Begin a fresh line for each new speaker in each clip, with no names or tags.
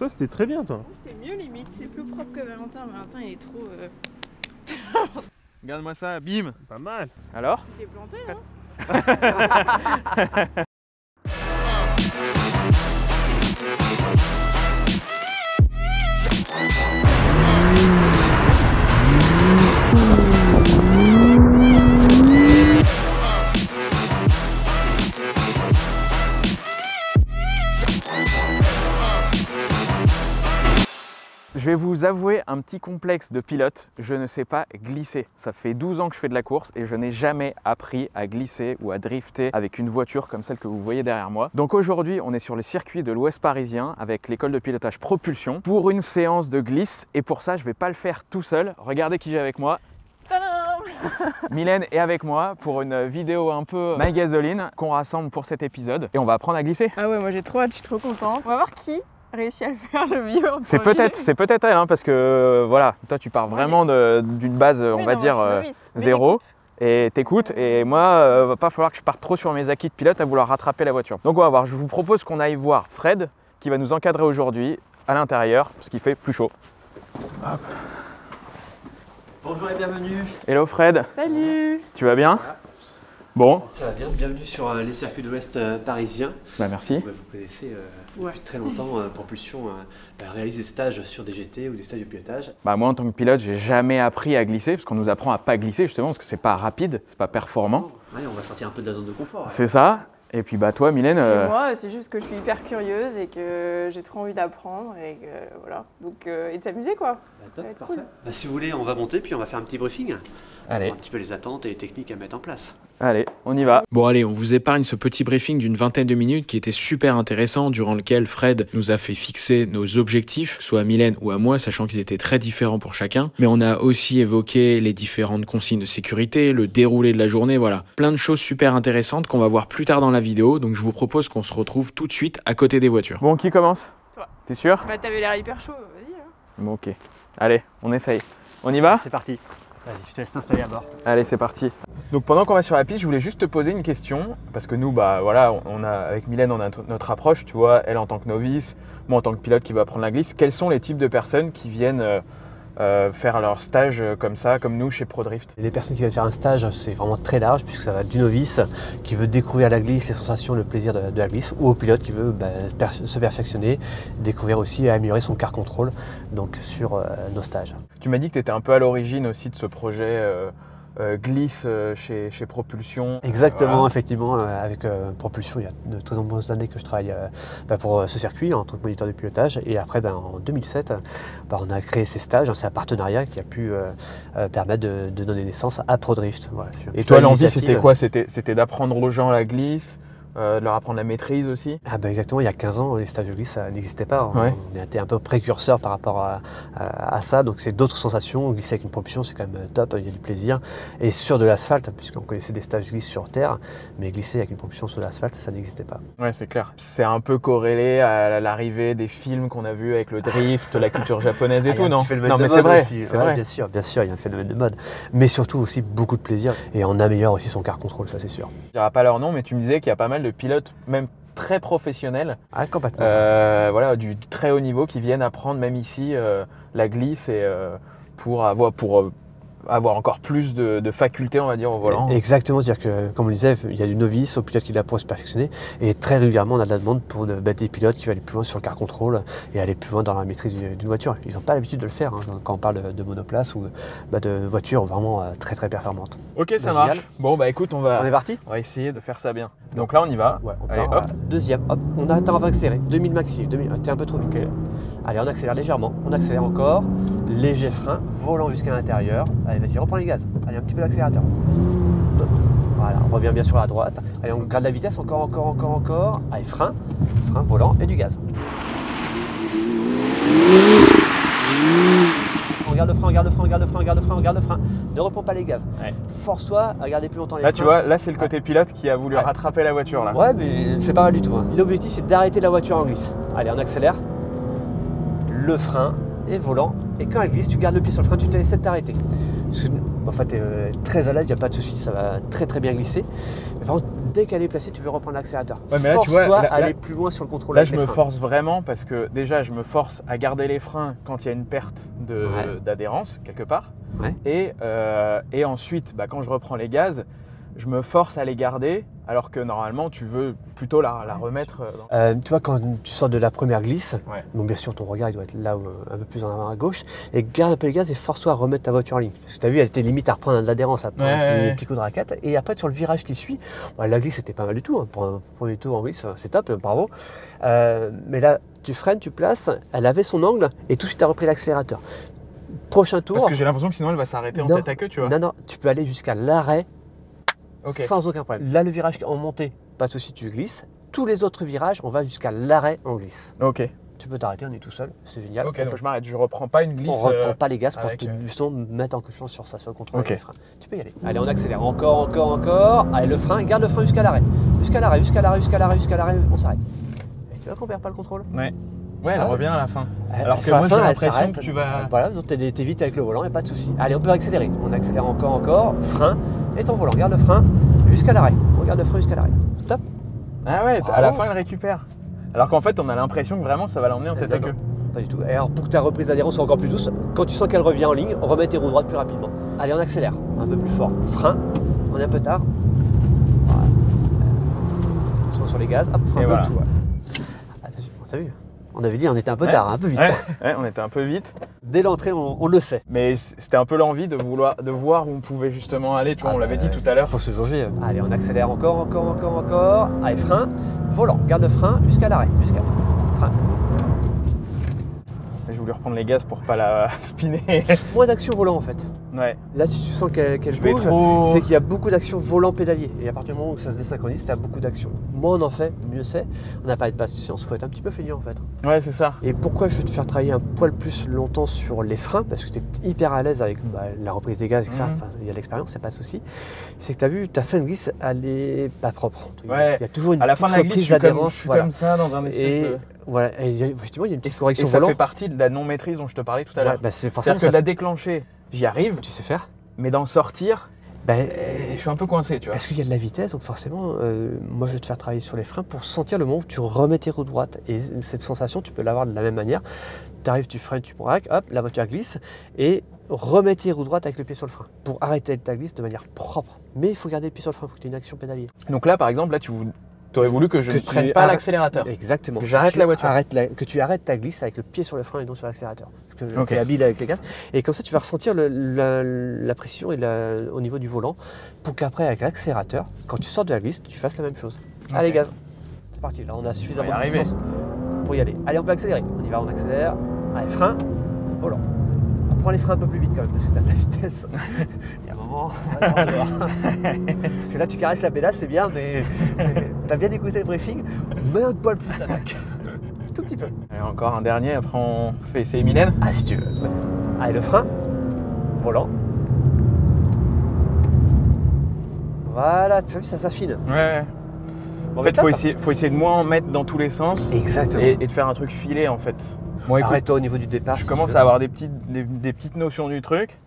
Toi, c'était très bien, toi.
C'était mieux limite, c'est plus propre que Valentin. Valentin, il est trop...
Regarde-moi ça, bim.
Pas mal.
Alors?
Tu t'es planté, hein?
Je vais vous avouer un petit complexe de pilote, je ne sais pas glisser. Ça fait 12 ans que je fais de la course et je n'ai jamais appris à glisser ou à drifter avec une voiture comme celle que vous voyez derrière moi. Donc aujourd'hui, on est sur le circuit de l'Ouest parisien avec l'école de pilotage Propulsion pour une séance de glisse et pour ça, je ne vais pas le faire tout seul. Regardez qui j'ai avec moi. Mylène est avec moi pour une vidéo un peu my gasoline qu'on rassemble pour cet épisode et on va apprendre à glisser.
Ah ouais, moi j'ai trop hâte, je suis trop contente. On va voir qui réussit à le faire le mieux.
C'est peut-être elle, hein, parce que voilà, toi tu pars vraiment d'une base, on va dire, zéro. Et t'écoutes, et moi, va pas falloir que je parte trop sur mes acquis de pilote à vouloir rattraper la voiture. Donc on va voir, je vous propose qu'on aille voir Fred, qui va nous encadrer aujourd'hui à l'intérieur, parce qu'il fait plus chaud. Hop.
Bonjour et bienvenue.
Hello Fred.
Salut.
Tu vas bien? Bon.
Ça va bien, bienvenue sur les circuits de l'Ouest parisien.
Bah merci.
Vous connaissez depuis très longtemps, Propulsion réalise des stages sur des GT ou des stages de pilotage.
Bah moi en tant que pilote, j'ai jamais appris à glisser, parce qu'on nous apprend à pas glisser justement, parce que c'est pas rapide, c'est pas performant.
Ouais, on va sortir un peu de la zone de confort.
C'est ça. Et puis bah toi Mylène...
Moi, c'est juste que je suis hyper curieuse et que j'ai trop envie d'apprendre et que voilà. Donc, et de s'amuser quoi. Ça va être
parfait.
cool.
Bah, si vous voulez, on va monter puis on va faire un petit briefing.
Allez.
Un petit peu les attentes et les techniques à mettre en place.
Allez, on y va.
Bon allez, on vous épargne ce petit briefing d'une vingtaine de minutes qui était super intéressant, durant lequel Fred nous a fait fixer nos objectifs, soit à Mylène ou à moi, sachant qu'ils étaient très différents pour chacun. Mais on a aussi évoqué les différentes consignes de sécurité, le déroulé de la journée, voilà. Plein de choses super intéressantes qu'on va voir plus tard dans la vidéo, donc je vous propose qu'on se retrouve tout de suite à côté des voitures.
Bon, qui commence?
Toi.
T'es sûr?
Bah t'avais l'air hyper chaud, vas-y. Hein.
Bon ok. Allez, on essaye. On y va?
C'est parti. Vas-y, je te laisse t'installer à bord.
Allez, c'est parti. Donc pendant qu'on va sur la piste, je voulais juste te poser une question, parce que nous, bah voilà, on a, avec Mylène, on a notre approche, tu vois, elle en tant que novice, moi en tant que pilote qui va apprendre la glisse. Quels sont les types de personnes qui viennent faire leur stage comme ça, comme nous chez ProDrift?
Les personnes qui viennent faire un stage, c'est vraiment très large puisque ça va du novice qui veut découvrir la glisse, les sensations, le plaisir de la glisse, ou au pilote qui veut se perfectionner, découvrir aussi et améliorer son car control donc sur nos stages.
Tu m'as dit que tu étais un peu à l'origine aussi de ce projet glisse chez Propulsion.
Exactement,
voilà.
Effectivement, avec Propulsion, il y a de très nombreuses années que je travaille pour ce circuit en tant que moniteur de pilotage. Et après, en 2007, on a créé ces stages, c'est un partenariat qui a pu permettre de donner naissance à ProDrift. Voilà,
et toi, l'envie, c'était quoi? C'était d'apprendre aux gens la glisse, de leur apprendre la maîtrise aussi?
Exactement, il y a 15 ans, les stages de glisse, ça n'existait pas.
Ouais.
On a été un peu précurseur par rapport à ça, donc c'est d'autres sensations. Glisser avec une propulsion, c'est quand même top, il y a du plaisir. Et sur de l'asphalte, puisqu'on connaissait des stages de glisse sur terre, mais glisser avec une propulsion sur l'asphalte, ça n'existait pas.
Ouais, c'est clair. C'est un peu corrélé à l'arrivée des films qu'on a vus avec le drift, la culture japonaise et tout, non?
Non, mais c'est vrai,
c'est vrai.
Bien sûr, il y a un phénomène de mode, mais surtout aussi beaucoup de plaisir, et on améliore aussi son car control, ça c'est sûr.
Je dirai pas leur nom, mais tu me disais qu'il y a pas mal de pilotes, même très professionnels,
Complètement.
voilà, du très haut niveau, qui viennent apprendre même ici la glisse et pour avoir encore plus de facultés, on va dire, au volant.
Exactement, c'est-à-dire que, comme on le disait, il y a du novice au pilote qui est là pour se perfectionner, et très régulièrement on a de la demande pour des pilotes qui veulent aller plus loin sur le car control et aller plus loin dans la maîtrise d'une voiture. Ils n'ont pas l'habitude de le faire quand on parle de monoplace ou de voitures vraiment très très performantes.
Ok, ça marche. Bon bah écoute, on
est parti.
On va essayer de faire ça bien. Donc là on y va.
Ouais,
allez, hop.
Deuxième, hop, on va accélérer, 2000 maxi, t'es un peu trop vite. Okay. Allez, on accélère légèrement, on accélère encore, léger frein, volant jusqu'à l'intérieur. Allez, vas-y, reprends les gaz. Allez, un petit peu d'accélérateur. Voilà, on revient bien sur la droite. Allez, on garde la vitesse, encore. Allez, frein, volant et du gaz. On garde le frein. Ne reprends pas les gaz. Ouais. Force-toi à garder plus longtemps les freins.
Là, tu vois, là, c'est le côté pilote qui a voulu rattraper la voiture, là.
Ouais, mais c'est pas mal du tout. L'objectif, c'est d'arrêter la voiture en glisse. Allez, on accélère. Le frein et volant. Et quand elle glisse, tu gardes le pied sur le frein, tu t'essaies de t'arrêter. En fait, tu es très à l'aise, il n'y a pas de souci, ça va très très bien glisser. Mais par contre, dès qu'elle est placée, tu veux reprendre l'accélérateur.
Ouais, mais là, tu vois,
Force-toi à
là,
aller plus loin sur le contrôle.
là,
avec
je
les
me
freins.
force vraiment parce que déjà, je me force à garder les freins quand il y a une perte
Ouais.
d'adhérence quelque part.
Ouais.
Et ensuite, bah, quand je reprends les gaz, je me force à les garder alors que normalement, tu veux plutôt la remettre.
Tu vois, quand tu sors de la première glisse,
Ouais.
donc bien sûr ton regard il doit être là un peu plus en avant à gauche, et garde un peu les gaz et force-toi à remettre ta voiture en ligne. Parce que tu as vu, elle était limite à reprendre de l'adhérence, à prendre un petit coup de raquette. Et après, sur le virage qui suit, bah, la glisse c'était pas mal du tout. Hein. Pour un premier tour en glisse, c'est top, bravo. Mais là, tu freines, tu places, elle avait son angle et tout de suite tu as repris l'accélérateur. Prochain tour.
Parce que j'ai l'impression que sinon, elle va s'arrêter en
Non.
tête à queue, tu vois.
Non, tu peux aller jusqu'à l'arrêt
Ok.
sans aucun problème. Là, le virage en montée, pas de souci, tu glisses. Tous les autres virages, on va jusqu'à l'arrêt en glisse.
Ok.
Tu peux t'arrêter, on est tout seul, c'est génial.
Ok, donc je m'arrête, je reprends pas une glisse.
On ne reprend pas les gaz pour
avec,
te justement mettre en confiance sur ça, sur le contrôle
Ok.
des freins. Tu peux y aller. Allez, on accélère encore. Allez, le frein, garde le frein jusqu'à l'arrêt. Jusqu'à l'arrêt, on s'arrête. Et tu vois qu'on perd pas le contrôle.
Ouais. Ouais, elle
Ah ouais.
revient à la fin.
Elle-
Alors que
sur la
moi,
fin,
j'ai
elle
l'impression
s'arrête.
que tu vas.
Voilà, donc t'es vite avec le volant, et pas de souci. Allez, on peut accélérer. On accélère encore. Frein et ton volant. Garde le frein jusqu'à l'arrêt. Regarde le frein jusqu'à l'arrêt. Top.
Ah ouais,
Bravo.
à la fin, elle récupère. Alors qu'en fait, on a l'impression que vraiment, ça va l'emmener en tête à
Non,
queue.
Pas du tout. Et alors, pour que ta reprise d'adhérence soit encore plus douce, quand tu sens qu'elle revient en ligne, remets tes roues droites plus rapidement. Allez, on accélère. Un peu plus fort. Frein. On est un peu tard. Voilà. Attention sur les gaz. Hop, frein
Et
un peu
voilà.
tout. Ouais. Attention, t'as vu? On avait dit on était un peu
Ouais.
tard, un peu vite.
Ouais, on était un peu vite.
Dès l'entrée, on le sait.
Mais c'était un peu l'envie de voir où on pouvait justement aller. Tu vois, on l'avait dit tout à l'heure.
Faut se jauger. Allez, on accélère encore. Allez, frein. Volant. Garde le frein jusqu'à l'arrêt. Frein.
Je voulais reprendre les gaz pour pas la spinner.
Moins d'action volant en fait.
Ouais.
Là, si tu sens qu'elle
Je vais
bouge,
trop.
c'est qu'il y a beaucoup d'action volant-pédalier. Et à partir du moment où ça se désynchronise, tu as beaucoup d'action. Moins on en fait, mieux c'est. On n'a pas de patience, il faut être un petit peu feignant en fait.
Ouais, c'est ça.
Et pourquoi je vais te faire travailler un poil plus longtemps sur les freins, parce que tu es hyper à l'aise avec la reprise des gaz, etc.
Mhm.
Enfin, il y a de l'expérience, c'est pas de souci. C'est que tu as vu, ta fin de glisse, elle est pas propre.
Ouais.
Il y a toujours une
À la fin
petite
de la glisse,
reprise
je
d'adhérence.
suis comme ça dans un espèce
Et
de.
voilà, et effectivement, il y a une petite
Et
correction
ça
volant.
fait partie de la non-maîtrise dont je te parlais tout à
Ouais,
l'heure.
bah, c'est forcément
C'est-à-dire que
ça.
de la déclencher, j'y arrive,
Tu sais faire.
mais d'en sortir,
Ben,
je suis un peu coincé, tu vois.
parce qu'il y a de la vitesse, donc forcément, moi je vais te faire travailler sur les freins pour sentir le moment où tu remets tes roues droites. Et cette sensation, tu peux l'avoir de la même manière. Tu arrives, tu freines, tu braques, hop, la voiture glisse, et remets tes roues droites avec le pied sur le frein pour arrêter ta glisse de manière propre. Mais il faut garder le pied sur le frein, il faut que tu aies une action pédalier.
Donc là, par exemple, là, tu aurais voulu que je
Que
ne
tu
prenne pas
arrêtes-
l'accélérateur.
Exactement.
Que j'arrête
Tu
la voiture.
Que tu arrêtes ta glisse avec le pied sur le frein et non sur l'accélérateur. Parce que
Ok.
tu es habile avec les gaz. Et comme ça, tu vas ressentir la pression et au niveau du volant pour qu'après, avec l'accélérateur, quand tu sors de la glisse, tu fasses la même chose.
Ok.
Allez, gaz. C'est parti. Là, on a suffisamment
On va y
de
arriver.
puissance pour y aller. Allez, on peut accélérer. On y va, on accélère. Allez, frein, volant. On prend les freins un peu plus vite quand même parce que tu as de la vitesse. Il y a un moment, on va attendre dehors. Parce que là, tu caresses la pédale, c'est bien, mais tu as bien écouté le briefing. Mets un poil plus d'attaque. Tout petit peu.
Allez, encore un dernier, après on fait essayer Mylène.
Ah, si tu veux. Allez, le frein, volant. Voilà, tu as vu, ça s'affine.
Ouais. En fait, faut essayer de moins en mettre dans tous les sens
Exactement.
et de faire un truc filé en fait. Bon, écoute,
Arrête-toi au niveau du départ.
je
si
commence
tu
à
veux.
avoir des petites notions du truc.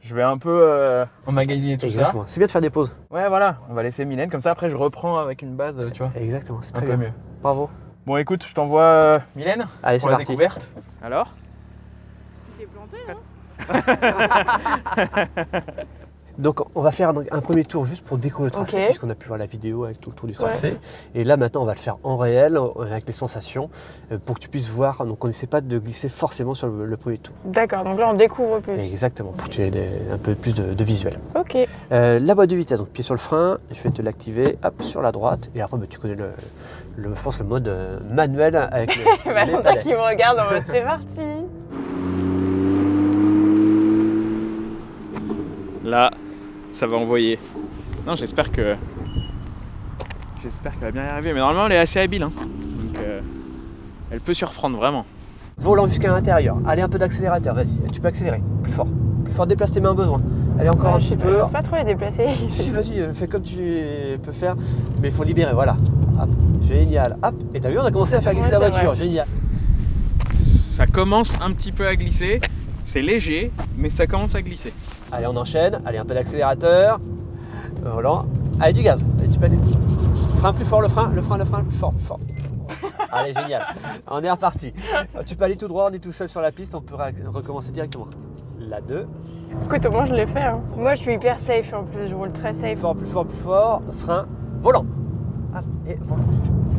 Je vais un peu emmagasiner tout
Exactement. C'est bien de faire des pauses.
ça. Ouais, voilà, on va laisser Mylène, comme ça après je reprends avec une base, tu vois,
Exactement, c'est
un
très
peu
bien.
mieux.
Bravo.
Bon, écoute, je t'envoie Mylène
Allez,
pour
c'est
la
parti.
découverte. Alors
Tu t'es planté, hein?
Donc, on va faire un premier tour juste pour découvrir le tracé,
Ok.
puisqu'on a pu voir la vidéo avec tout le tour du tracé. Et là, maintenant, on va le faire en réel, avec les sensations, pour que tu puisses voir. Donc, on n'essaie pas de glisser forcément sur le premier tour.
D'accord, donc là on découvre plus.
Exactement, pour que tu aies un peu plus de visuel.
Ok.
La boîte de vitesse, donc pied sur le frein, je vais te l'activer, hop, sur la droite. Et après, bah, tu connais je pense le mode manuel avec les
Valentin
pédales.
qui me regarde en mode c'est parti.
Là, ça va envoyer. Non, j'espère qu'elle va bien y arriver. Mais normalement, elle est assez habile. Hein. Donc, elle peut surprendre vraiment.
Volant jusqu'à l'intérieur. Allez, un peu d'accélérateur, vas-y, tu peux accélérer. Plus fort. Plus fort, déplace tes mains au besoin. Allez, encore un
Je sais
petit
pas,
peu.
je sais pas trop les déplacer.
Si, vas-y, fais comme tu peux faire. Mais il faut libérer, voilà. Hop, génial. Hop, et t'as vu, on a commencé à faire glisser
Ouais,
la
c'est
voiture,
vrai.
génial.
Ça commence un petit peu à glisser. C'est léger, mais ça commence à glisser.
Allez, on enchaîne. Allez, un peu d'accélérateur. Volant. Allez, du gaz. Allez, tu peux accélérer. Frein plus fort, le frein plus fort, plus fort. Allez, génial. On est reparti. Tu peux aller tout droit, on est tout seul sur la piste, on peut recommencer directement. La 2.
Écoute, au moins je l'ai fait. Hein. Moi, je suis hyper safe en plus, je roule très safe.
Plus fort. Frein, volant. Et volant.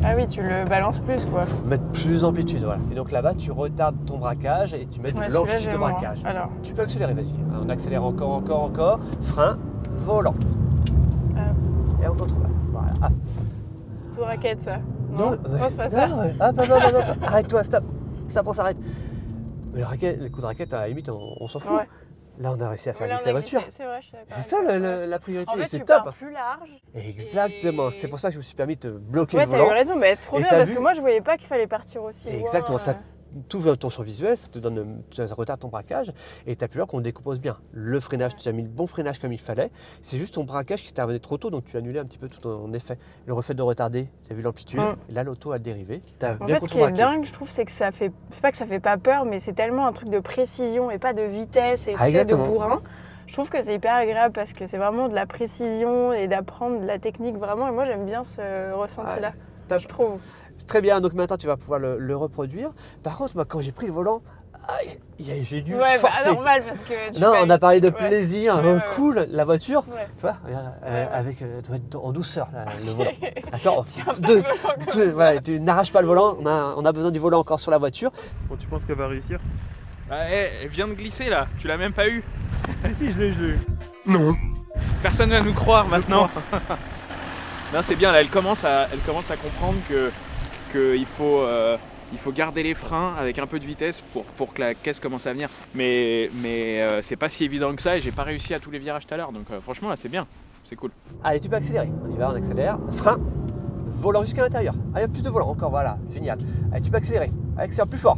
Ah oui, tu le balances plus quoi.
Faut mettre plus d'amplitude, voilà. Et donc là-bas, tu retardes ton braquage et tu mets de l'amplitude de braquage.
Alors.
Tu peux accélérer, vas-y. On accélère encore. Frein, volant. Et on contrôle. Voilà.
Coup de raquette, ça. Non, c'est pas ça.
Non. Arrête-toi, stop, on s'arrête. Mais le coup de raquette, à la limite, on s'en fout. Ouais. Là, on a réussi à faire glisser la voiture.
C'est vrai, je suis d'accord.
C'est ça la priorité,
en fait,
c'est
tu
top.
pars plus large.
Exactement, c'est pour ça que je me suis permis de te bloquer le volant.
Ouais, t'as eu raison, mais trop bien, parce que moi, je voyais pas qu'il fallait partir aussi loin.
Exactement, ça t'ouvre ton champ visuel, ça retarde ton braquage et tu as pu voir qu'on décompose bien. Le freinage, tu as mis le bon freinage comme il fallait. C'est juste ton braquage qui intervenait trop tôt, donc tu as annulé un petit peu tout ton effet. Le refait de retarder, tu as vu l'amplitude, et là l'auto a dérivé.
En fait, ce qui est dingue, je trouve, c'est que ça fait, c'est pas que ça fait pas peur, mais c'est tellement un truc de précision et pas de vitesse et de bourrin. Je trouve que c'est hyper agréable parce que c'est vraiment de la précision et d'apprendre de la technique vraiment. Et moi, j'aime bien ce ressenti-là, je trouve.
C'est très bien, donc maintenant tu vas pouvoir le reproduire. Par contre, moi, quand j'ai pris le volant, j'ai dû forcer.
Bah, normal parce que
non, on a parlé de plaisir, cool, la voiture.
Ouais.
Tu vois, avec en douceur le volant. D'accord. Voilà, tu n'arraches pas le volant. On a besoin du volant encore sur la voiture.
Bon, tu penses qu'elle va réussir?
Elle vient de glisser là. Tu l'as même pas eu.
Si, je l'ai eu.
Non. Personne va nous croire maintenant. Non, c'est bien. Là, elle commence à comprendre qu'il faut garder les freins avec un peu de vitesse pour que la caisse commence à venir. Mais c'est pas si évident que ça et j'ai pas réussi à tous les virages tout à l'heure. Donc franchement là c'est bien, c'est cool.
Allez, tu peux accélérer. On y va, on accélère. Frein, volant jusqu'à l'intérieur. Allez, plus de volant encore, voilà, génial. Allez, tu peux accélérer. Accélère plus fort.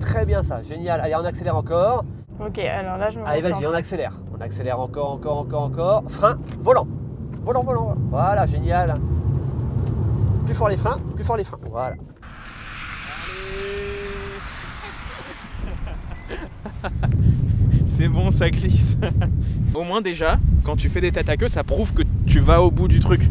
Très bien ça, génial. Allez, on accélère encore.
Ok, alors là je me
Allez, vas-y, on accélère. On accélère encore. Frein, volant. Volant. Voilà, génial. Plus fort les freins. Voilà.
C'est bon, ça glisse. Au moins déjà, quand tu fais des têtes à queue, ça prouve que tu vas au bout du truc.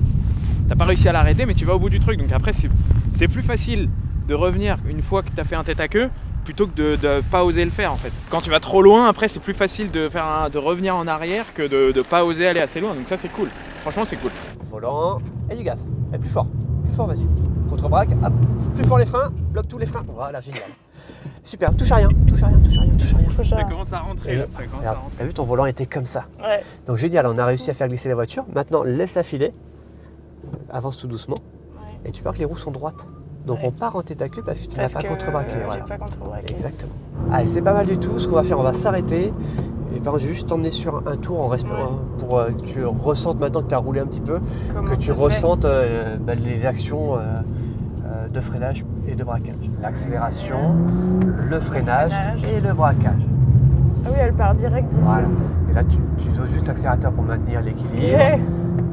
T'as pas réussi à l'arrêter, mais tu vas au bout du truc. Donc après, c'est plus facile de revenir une fois que t'as fait un tête à queue plutôt que de pas oser le faire en fait. Quand tu vas trop loin, après c'est plus facile de revenir en arrière que de pas oser aller assez loin. Donc ça c'est cool. Franchement c'est cool.
Volant et du gaz. Et plus fort, vas-y. Contre-braque, hop, plus fort les freins, bloque tous les freins. Voilà, génial. Super, touche à rien.
Ça commence à rentrer.
T'as vu, ton volant était comme ça.
Ouais.
Donc génial, on a réussi à faire glisser la voiture. Maintenant, laisse-la filer. Avance tout doucement. Et tu vois que les roues sont droites. Donc on part en tête à queue parce que tu n'as pas contre-braqué.
Voilà. Pas contre-braqué.
Exactement. Allez, c'est pas mal du tout. Ce qu'on va faire, on va s'arrêter. Et par contre, je vais juste t'emmener sur un tour en respirant pour que tu ressentes maintenant que tu as roulé un petit peu, que tu ressentes les actions de freinage et de braquage. L'accélération, le freinage et le braquage.
Ah oui, elle part direct d'ici.
Voilà. Et là, tu doses juste l'accélérateur pour maintenir l'équilibre.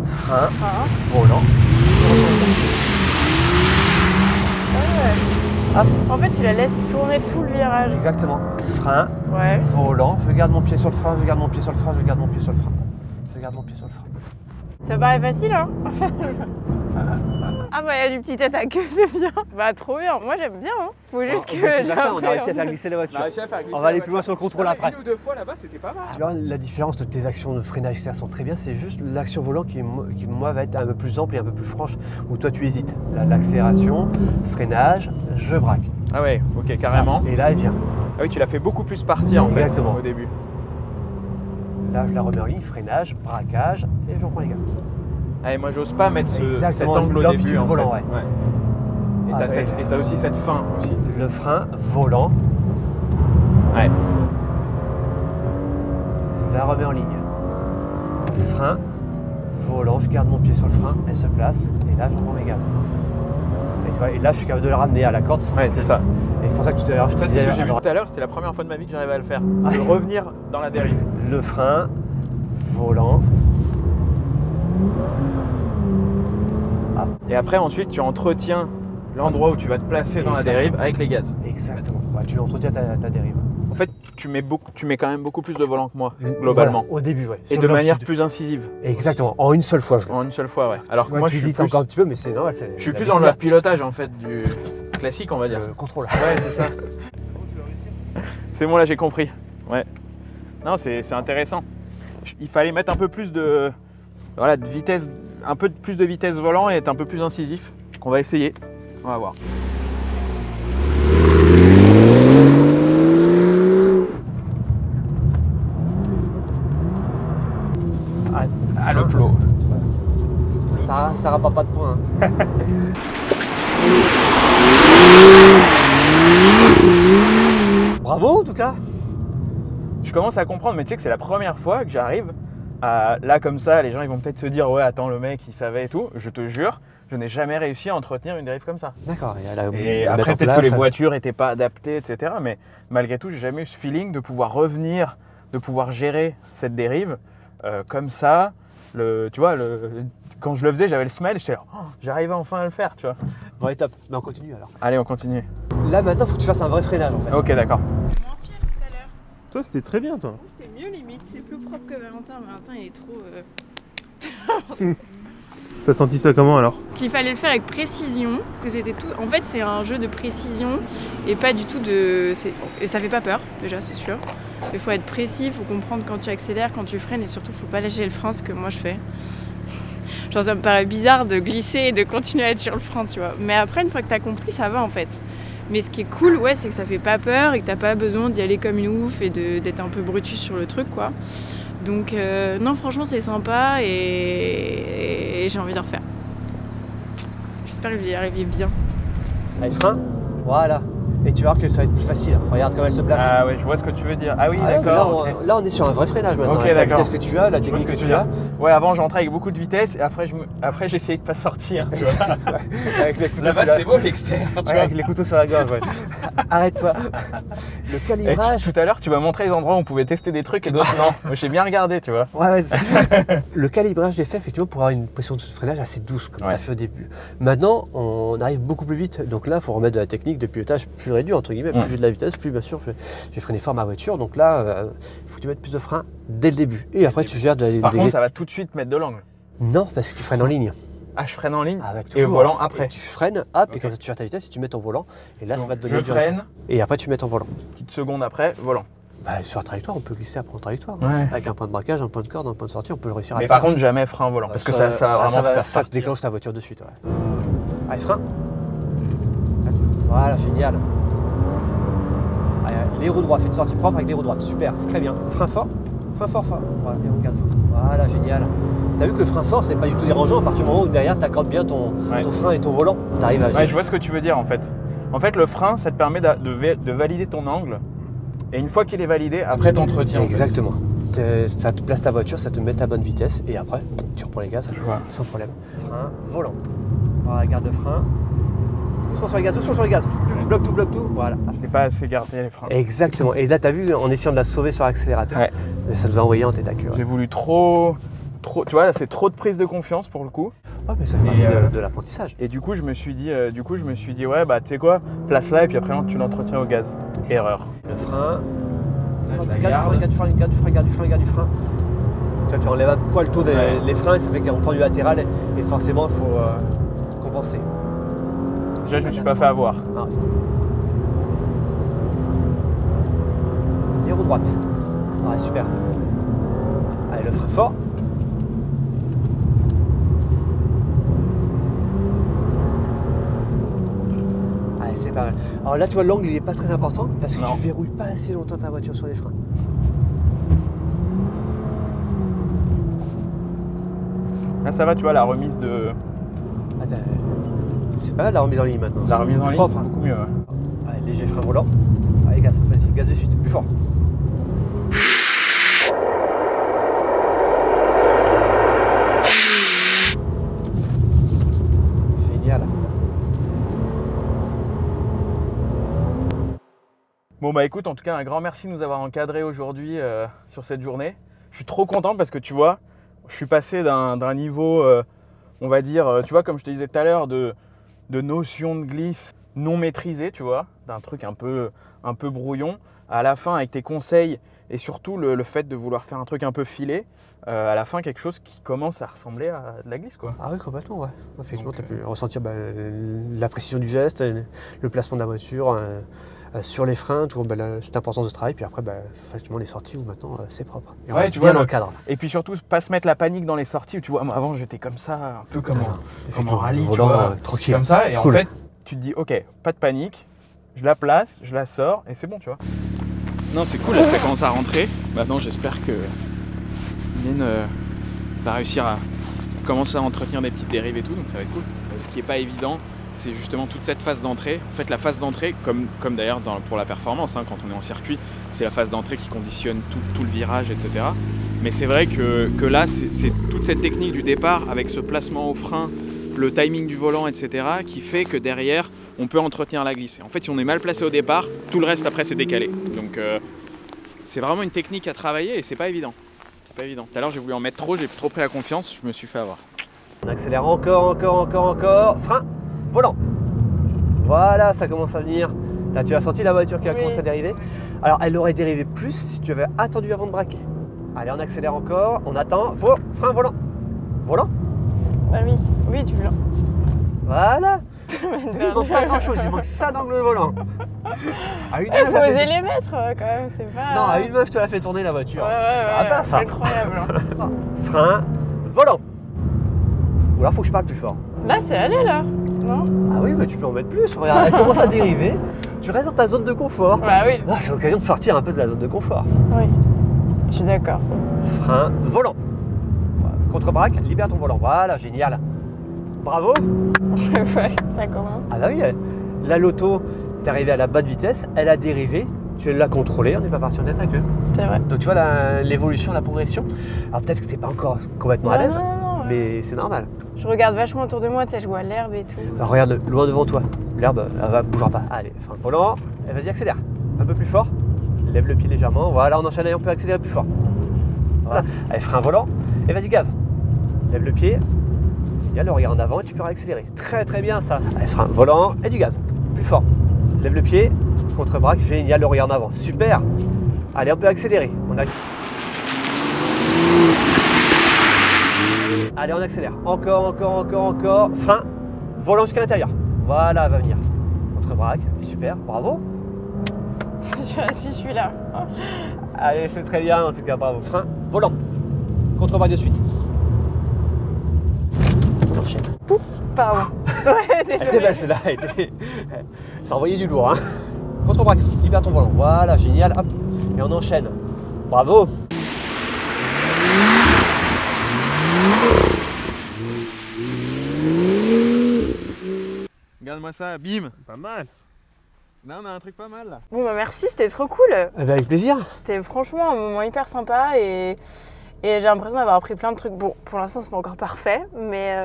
Frein, volant.
Hop. En fait, tu la laisses tourner tout le virage.
Exactement. Frein, volant. Je garde mon pied sur le frein, je garde mon pied sur le frein.
Ça paraît facile, hein? Ah bah il y a du petit tête à queue, c'est bien. Bah trop bien, moi j'aime bien. Hein. Faut juste que
on a réussi à faire glisser la voiture. On va aller plus loin sur le contrôle après.
Une ou deux fois là-bas, c'était pas mal.
Tu vois, la différence de tes actions de freinage, etc. sont très bien. C'est juste l'action volant qui moi va être un peu plus ample et un peu plus franche. Où toi tu hésites. L'accélération, freinage, je braque.
Ah ouais, ok, carrément.
Et là elle vient.
Ah oui, tu l'as fait beaucoup plus partir en fait au début.
Là je la remets en ligne, freinage, braquage et je reprends les gaz.
Allez, moi j'ose pas mettre cet angle au début en
volant,
fait. Et t'as aussi cette fin aussi.
Le frein, volant.
Ouais.
Je la remets en ligne. Frein, volant, je garde mon pied sur le frein, elle se place et là je reprends mes gaz. Et, tu vois, et là je suis capable de la ramener à la corde.
Ouais, c'est ça.
Et c'est pour ça que tout à l'heure je te disais.
C'est ce que j'ai vu tout à l'heure, c'est la première fois de ma vie que j'arrivais à le faire. De revenir dans la dérive.
Le frein, volant.
Et après ensuite tu entretiens l'endroit où tu vas te placer dans la dérive avec les gaz.
Exactement, tu entretiens ta dérive.
En fait, tu mets quand même beaucoup plus de volant que moi, globalement.
Voilà, au début, ouais.
Et de manière plus incisive.
Exactement, en une seule fois.
En une seule fois, ouais. Alors que moi, je suis plus...
encore un petit peu, mais c'est normal.
Je suis plus dans le pilotage, en fait, du classique, on va dire.
Le contrôle.
Ouais, c'est ça. C'est bon, là, j'ai compris. Ouais. Non, c'est intéressant. Il fallait mettre un peu plus de... Voilà, de vitesse, un peu plus de vitesse volant et être un peu plus incisif. On va essayer. On va voir. Ah, le plot.
Ça rapporte pas de points. Hein. Bravo en tout cas.
Je commence à comprendre, mais tu sais que c'est la première fois que j'arrive à... Là comme ça, les gens ils vont peut-être se dire ouais attends le mec il savait et tout. Je te jure, je n'ai jamais réussi à entretenir une dérive comme ça.
D'accord.
Et après peut-être que les voitures n'étaient pas adaptées, etc. Mais malgré tout, j'ai jamais eu ce feeling de pouvoir revenir, de pouvoir gérer cette dérive comme ça. Tu vois, quand je le faisais, j'avais le smell, j'étais là, oh, j'arrivais enfin à le faire, tu vois.
Bon, allez, top. Mais on continue alors.
Allez, on continue.
Là maintenant, il faut que tu fasses un vrai freinage en fait.
Ok, d'accord.
Moins pire tout à l'heure.
Toi, c'était très bien, toi.
C'était mieux limite, c'est plus propre que Valentin. Valentin, il est trop.
T'as senti ça comment alors?
Qu'il fallait le faire avec précision, que c'était tout. En fait, c'est un jeu de précision et pas du tout de. Et ça fait pas peur, déjà, c'est sûr. Il faut être précis, il faut comprendre quand tu accélères, quand tu freines et surtout, faut pas lâcher le frein, ce que moi je fais. Genre, ça me paraît bizarre de glisser et de continuer à être sur le frein, tu vois. Mais après, une fois que t'as compris, ça va en fait. Mais ce qui est cool, ouais, c'est que ça fait pas peur et que t'as pas besoin d'y aller comme une ouf et d'être un peu brutus sur le truc, quoi. Donc, non, franchement, c'est sympa et j'ai envie de refaire. J'espère que je vais y arriver bien.
Allez, frein. Voilà. Et tu vas voir que ça va être plus facile. Regarde comment elle se place.
Ah ouais, je vois ce que tu veux dire. Ah oui, d'accord.
Là, là, on est sur un vrai freinage maintenant.
Ok,
avec la
d'accord.
vitesse que tu as, la technique que tu as.
Ouais, avant j'entrais avec beaucoup de vitesse et après j'essayais de pas sortir. Tu vois.
Avec les couteaux
Là-bas c'était beau l'extérieur.
Ouais, avec les couteaux sur la gorge. Ouais. Arrête-toi. Le calibrage.
Tout à l'heure tu m'as montré les endroits où on pouvait tester des trucs et d'autres non. Moi j'ai bien regardé, tu vois.
Ouais, le calibrage est fait effectivement pour avoir une pression de freinage assez douce comme tu as fait au début. Maintenant, on arrive beaucoup plus vite. Donc là, il faut remettre de la technique de pilotage plus réduite, entre guillemets. Plus j'ai de la vitesse, plus bien sûr je vais freiner fort ma voiture. Donc là, il faut que tu mettes plus de frein dès le début. Et après, tu gères de la.
Par contre, ça va tout de suite mettre de l'angle.
Non, parce que tu freines en ligne.
Ah, je freine en ligne
Avec
et le volant après.
Et tu freines, hop, et comme ça tu gères ta vitesse et tu mets ton volant. Et là,
donc,
ça va te donner
je freine.
Et après, tu mets ton volant.
Petite seconde après, volant.
Bah, sur la trajectoire, on peut glisser après en trajectoire.
Ouais.
Avec un point de braquage, un point de corde, un point de sortie, on peut le réussir à
Mais
faire.
par contre, jamais frein volant. Parce que ça va vraiment te faire
ça
sortir.
déclenche ta voiture de suite. Ouais. Allez, frein. Voilà, génial. Allez, les roues droites, fais une sortie propre avec les roues droites. Super, c'est très bien. Frein fort. Frein fort, fort. Voilà, et on regarde fort. Voilà, génial. T'as vu que le frein fort, c'est pas du tout dérangeant à partir du moment où derrière, t'accordes bien ton frein et ton volant. T'arrives à gérer.
Ouais, je vois ce que tu veux dire en fait. En fait, le frein, ça te permet de valider ton angle. Et une fois qu'il est validé, après t'entretiens.
Exactement. Ça te place ta voiture, ça te met ta bonne vitesse et après, tu reprends les gaz sans problème. Frein, volant. Voilà, garde de frein. Doucement sur les gaz, doucement sur les gaz. Bloque tout. Voilà.
Je n'ai pas assez gardé les freins.
Exactement. Et là, tu as vu, en essayant de la sauver sur l'accélérateur, ça nous a envoyé en tête à queue.
J'ai voulu trop. Tu vois, c'est trop de prise de confiance pour le coup.
Ouais, mais ça fait partie de l'apprentissage.
Et du coup, je me suis dit, ouais, bah tu sais quoi, place là et puis après tu l'entretiens au gaz. Erreur.
Le frein.
Garde
du frein. Tu enlèves un poil le taux des freins et ça fait qu'on prend du latéral et forcément il faut compenser.
Déjà, je me suis pas fait avoir.
Non, les roues droites. Ouais, super. Allez, le frein fort. Allez, c'est pas mal. Alors là, tu vois, l'angle il est pas très important parce que tu verrouilles pas assez longtemps ta voiture sur les freins.
Là, ça va, tu vois, la remise de.
C'est pas mal la remise en ligne maintenant.
La remise en ligne,
propre,
c'est beaucoup mieux.
Allez, léger frein volant. Allez, gaz, vas-y, gaz de suite, plus fort. Génial.
Bon bah écoute, en tout cas un grand merci de nous avoir encadrés aujourd'hui sur cette journée. Je suis trop content parce que tu vois, je suis passé d'un niveau, on va dire, tu vois comme je te disais tout à l'heure, de notion de glisse non maîtrisé, tu vois, d'un truc un peu brouillon. À la fin, avec tes conseils et surtout le fait de vouloir faire un truc un peu filé, à la fin, quelque chose qui commence à ressembler à de la glisse, quoi.
Ah oui, complètement, ouais. Effectivement, tu as pu ressentir la précision du geste, le placement de la voiture, sur les freins, toujours cette importance de travail. Puis après, facilement les sorties où maintenant c'est propre. Et
ouais,
tu vois dans le cadre.
Et puis surtout, pas se mettre la panique dans les sorties où tu vois, moi avant j'étais comme ça, un peu comme en rallye,
volant,
tu vois,
tranquille.
comme ça. Et
cool.
En fait, tu te dis, ok, pas de panique, je la place, je la sors et c'est bon, tu vois. Non, c'est cool, là, ça commence à rentrer. Maintenant, j'espère que Mylène va réussir à commencer à entretenir des petites dérives et tout, donc ça va être cool. Ce qui n'est pas évident, c'est justement toute cette phase d'entrée. En fait, la phase d'entrée, comme d'ailleurs pour la performance, hein, quand on est en circuit, c'est la phase d'entrée qui conditionne tout le virage, etc. Mais c'est vrai que là, c'est toute cette technique du départ avec ce placement au frein, le timing du volant, etc. qui fait que derrière, on peut entretenir la glisse. En fait, si on est mal placé au départ, tout le reste après, c'est décalé. Donc, c'est vraiment une technique à travailler et c'est pas évident. C'est pas évident. Tout à l'heure, j'ai voulu en mettre trop, j'ai trop pris la confiance, je me suis fait avoir.
On accélère encore. Frein, volant. Voilà, ça commence à venir. Là, tu as senti la voiture qui a commencé à dériver. Alors, elle aurait dérivé plus si tu avais attendu avant de braquer. Allez, on accélère encore, on attend. Frein, volant. Volant.
Bah oui, tu l'as.
Voilà. Il manque pas grand chose, il manque ça d'angle volant. À une main,
faut oser les mettre quand même, c'est pas.
Non, à une main, je te la fais tourner la voiture. Ça va pas, ça.
C'est incroyable.
Frein, volant. Ou alors, faut que je parle plus fort.
Là, c'est allé là, non?
Ah oui, mais tu peux en mettre plus. Regarde, elle commence à dériver. Tu restes dans ta zone de confort.
Bah oui.
Ah, c'est l'occasion de sortir un peu de la zone de confort.
Oui, je suis d'accord.
Frein, volant. Contre-braque, libère ton volant. Voilà, génial. Bravo.
Ouais, ça commence.
Ah là oui, la Loto, t'es arrivé à la basse vitesse, elle a dérivé, tu l'as contrôlée, on n'est pas parti en tête à queue.
C'est vrai.
Donc tu vois l'évolution, la progression. Alors peut-être que t'es pas encore complètement à l'aise, mais c'est normal.
Je regarde vachement autour de moi, tu sais, je vois l'herbe et tout.
Alors, regarde loin devant toi, l'herbe, elle bougera pas. Allez, frein volant, et vas-y accélère. Un peu plus fort, lève le pied légèrement, voilà, on enchaîne et on peut accélérer plus fort. Voilà, allez, frein volant, et vas-y gaz. Lève le pied. Il y a le regard en avant et tu peux accélérer. Très très bien ça. Allez, frein, volant et du gaz. Plus fort. Lève le pied, contre-braque, génial, le regard en avant. Super. Allez, on peut accélérer. Allez, on accélère. Encore. Frein, volant jusqu'à l'intérieur. Voilà, va venir. Contre-braque, super, bravo.
Je suis celui-là.
Allez, c'est très bien en tout cas, bravo. Frein, volant. Contre-braque de suite. Enchaîne.
Pardon. Ouais, désolé.
Elle était belle celle-là, ça envoyait du lourd. Hein. Contre-braque, libère ton volant. Voilà, génial. Hop. Et on enchaîne. Bravo.
Regarde-moi ça, bim.
Pas mal.
Là, on a un truc pas mal là.
Bon bah merci, c'était trop cool.
Eh ben, avec plaisir.
C'était franchement un moment hyper sympa et j'ai l'impression d'avoir appris plein de trucs. Bon, pour l'instant c'est pas encore parfait, mais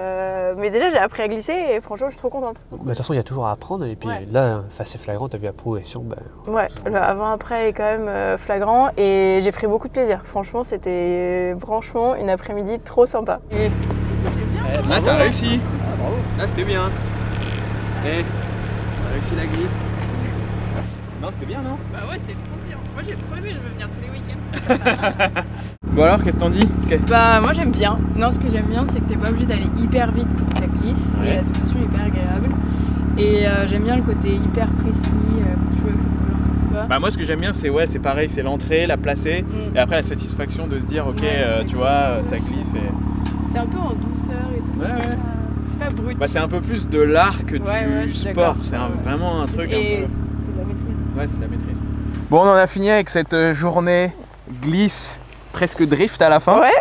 déjà j'ai appris à glisser et franchement je suis trop contente.
De toute façon, il y a toujours à apprendre et puis là, c'est flagrant, tu as vu la progression.
Ouais, le avant-après est quand même flagrant et j'ai pris beaucoup de plaisir. Franchement, c'était une après-midi trop sympa. Et c'était bien.
Là, t'as réussi.
Ah, bravo.
Là, c'était bien. T'as réussi la glisse. Non, c'était bien, non?
Bah ouais, c'était trop bien. Moi j'ai trop aimé, je veux venir tous les week-ends.
Bon alors, qu'est-ce que t'en dis?
Bah moi j'aime bien. Non, ce que j'aime bien, c'est que t'es pas obligé d'aller hyper vite pour que ça glisse. Et la sensation est hyper agréable. Et j'aime bien le côté hyper précis quand tu joues avec le volant.
Bah moi ce que j'aime bien c'est pareil, c'est l'entrée, la placer et après la satisfaction de se dire ok tu vois ça glisse et...
C'est un peu en douceur et tout.
Ouais.
C'est pas brut.
Bah c'est un peu plus de l'art que du sport, c'est vraiment un truc
et
un peu...
c'est de la maîtrise.
Ouais, c'est de la maîtrise. Bon, on en a fini avec cette journée glisse, presque drift à la fin.
Ouais,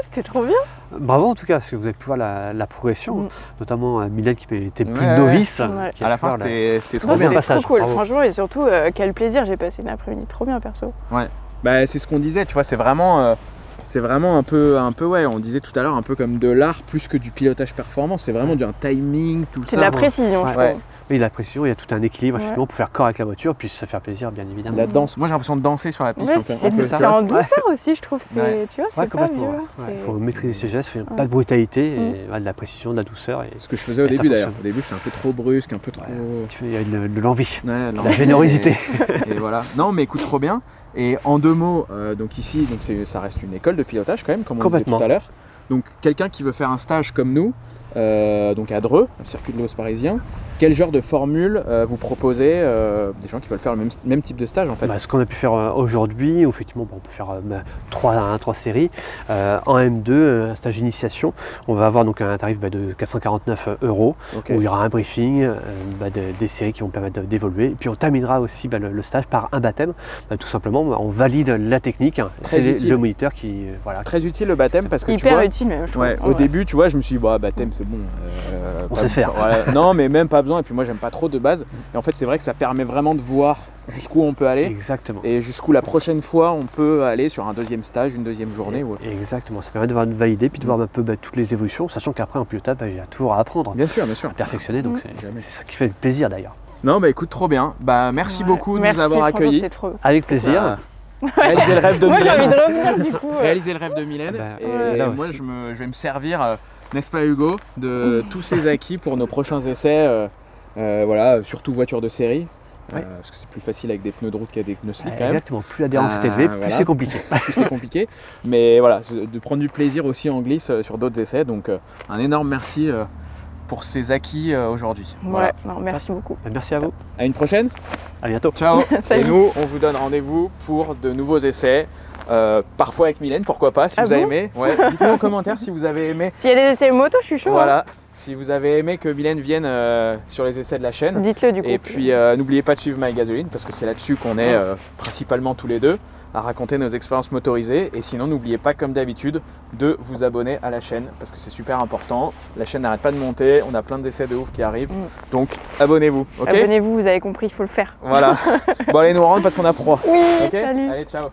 c'était trop bien.
Bravo en tout cas, parce que vous avez pu voir la progression, notamment Mylène qui était plus novice.
À la fin, c'était trop
bien.
bien.
C'était trop cool, franchement, et surtout, quel plaisir, j'ai passé une après-midi trop bien perso.
Ouais, bah, c'est ce qu'on disait, tu vois, c'est vraiment un peu, ouais, on disait tout à l'heure, un peu comme de l'art plus que du pilotage performant. C'est vraiment un timing, tout ça.
C'est de la précision, je trouve.
Mais il y a la précision, il y a tout un équilibre effectivement pour faire corps avec la voiture, puis se faire plaisir bien évidemment.
La danse, moi j'ai l'impression de danser sur la piste.
Ouais,
en fait.
c'est en douceur aussi, je trouve.
Ouais.
Tu vois, c'est pas violent.
Il faut maîtriser ses gestes, pas de brutalité, et, de la précision, de la douceur. Et,
ce que je faisais au début d'ailleurs. Au début, c'est un peu trop brusque, un peu trop.
Il y a de l'envie,
de
la générosité.
Et voilà. Non, mais écoute, trop bien. Et en 2 mots, donc ici, donc ça reste une école de pilotage quand même, comme on disait tout à l'heure. Donc quelqu'un qui veut faire un stage comme nous, donc à Dreux, le circuit de l'Oise parisien, quel genre de formule vous proposez des gens qui veulent faire le même type de stage en fait?
Ce qu'on a pu faire aujourd'hui, effectivement, on peut faire 3 séries. En M2, un stage d'initiation, on va avoir donc un tarif de 449 €, où il y aura un briefing, des séries qui vont permettre d'évoluer. Et puis on terminera aussi le stage par un baptême. Tout simplement, on valide la technique. C'est le moniteur qui...
Très utile le baptême parce que
hyper
tu vois,
utile même, je trouve.
Au début, tu vois, je me suis dit, baptême c'est bon.
On sait faire.
Voilà. Non, mais même pas besoin. Et puis moi, j'aime pas trop de base. Et en fait, c'est vrai que ça permet vraiment de voir jusqu'où on peut aller.
Exactement.
Et jusqu'où la prochaine fois on peut aller sur un deuxième stage, une deuxième journée.
Exactement. Ça permet de valider puis de voir un peu toutes les évolutions, sachant qu'après en pilotage, il y a toujours à apprendre.
Bien sûr, à
perfectionner. Donc c'est ça qui fait plaisir d'ailleurs.
Non, écoute, trop bien. Merci beaucoup de nous avoir accueillis.
Avec plaisir.
Réaliser le rêve de Mylène.
Moi j'ai envie de revenir du coup.
Réaliser le rêve de Mylène. Et moi je vais me servir, n'est-ce pas Hugo, de tous ces acquis pour nos prochains essais. Voilà, surtout voiture de série. Parce que c'est plus facile avec des pneus de route qu'avec des pneus slick quand même.
Exactement, plus l'adhérence est élevée, plus c'est compliqué.
Plus c'est compliqué. Mais voilà, de prendre du plaisir aussi en glisse sur d'autres essais. Donc un énorme merci pour ces acquis aujourd'hui.
Voilà. Merci beaucoup.
Merci à vous.
À une prochaine.
À bientôt.
Ciao. Et nous, on vous donne rendez-vous pour de nouveaux essais. Parfois avec Mylène, pourquoi pas, si vous avez aimé. Dites-nous en commentaire si vous avez aimé.
S'il y a des essais moto, je suis chaud.
Voilà. Si vous avez aimé que Mylène vienne sur les essais de la chaîne.
Dites-le du coup.
Et puis n'oubliez pas de suivre My Gasoline parce que c'est là-dessus qu'on est principalement tous les deux à raconter nos expériences motorisées. Et sinon, n'oubliez pas comme d'habitude de vous abonner à la chaîne parce que c'est super important. La chaîne n'arrête pas de monter, on a plein d'essais de ouf qui arrivent. Donc abonnez-vous, ok?
Abonnez-vous, vous avez compris, il faut le faire.
Voilà. Bon allez, nous on rentre parce qu'on a froid.
Oui,
okay,
salut.
Allez, ciao.